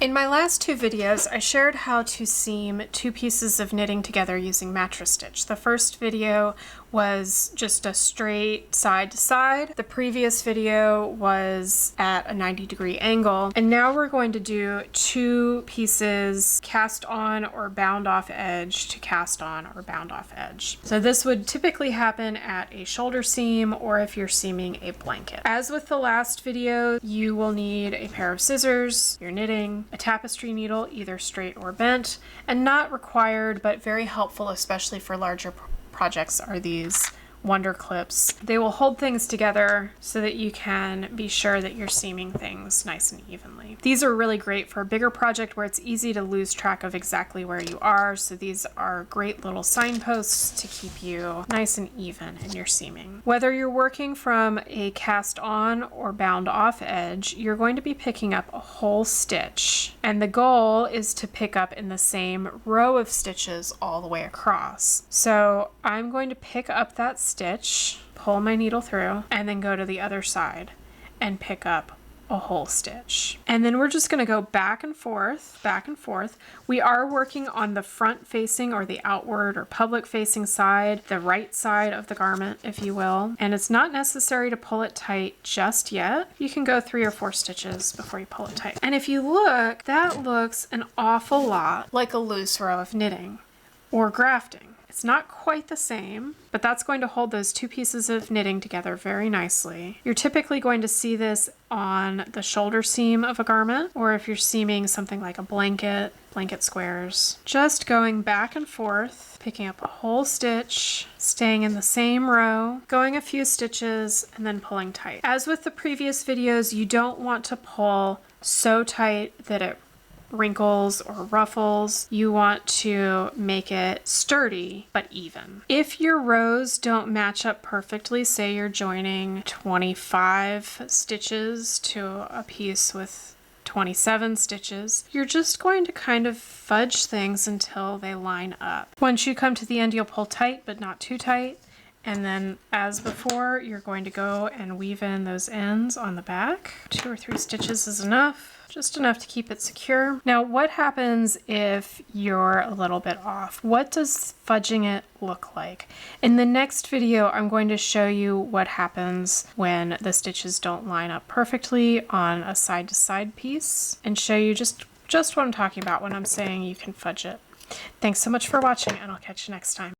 In my last two videos, I shared how to seam two pieces of knitting together using mattress stitch. The first video was just a straight side to side. The previous video was at a 90-degree angle. And now we're going to do two pieces cast on or bound off edge to cast on or bound off edge. So this would typically happen at a shoulder seam or if you're seaming a blanket. As with the last video, you will need a pair of scissors, your knitting, a tapestry needle, either straight or bent, and not required, but very helpful, especially for larger projects, are these wonder clips. They will hold things together so that you can be sure that you're seaming things nice and evenly. These are really great for a bigger project where it's easy to lose track of exactly where you are, so these are great little signposts to keep you nice and even in your seaming. Whether you're working from a cast on or bound off edge, you're going to be picking up a whole stitch, and the goal is to pick up in the same row of stitches all the way across. So I'm going to pick up that stitch, pull my needle through, and then go to the other side and pick up a whole stitch. And then we're just going to go back and forth, back and forth. We are working on the front facing or the outward or public facing side, the right side of the garment, if you will. And it's not necessary to pull it tight just yet. You can go 3 or 4 stitches before you pull it tight. And if you look, that looks an awful lot like a loose row of knitting or grafting. It's not quite the same, but that's going to hold those two pieces of knitting together very nicely. You're typically going to see this on the shoulder seam of a garment, or if you're seaming something like a blanket squares. Just going back and forth, picking up a whole stitch, staying in the same row, going a few stitches, and then pulling tight. As with the previous videos, you don't want to pull so tight that it wrinkles or ruffles. You want to make it sturdy but even. If your rows don't match up perfectly, say you're joining 25 stitches to a piece with 27 stitches, you're just going to kind of fudge things until they line up. Once you come to the end, you'll pull tight but not too tight. And then, as before, you're going to go and weave in those ends on the back. 2 or 3 stitches is enough, just enough to keep it secure. Now, what happens if you're a little bit off? What does fudging it look like? In the next video, I'm going to show you what happens when the stitches don't line up perfectly on a side-to-side piece, and show you just what I'm talking about when I'm saying you can fudge it. Thanks so much for watching, and I'll catch you next time.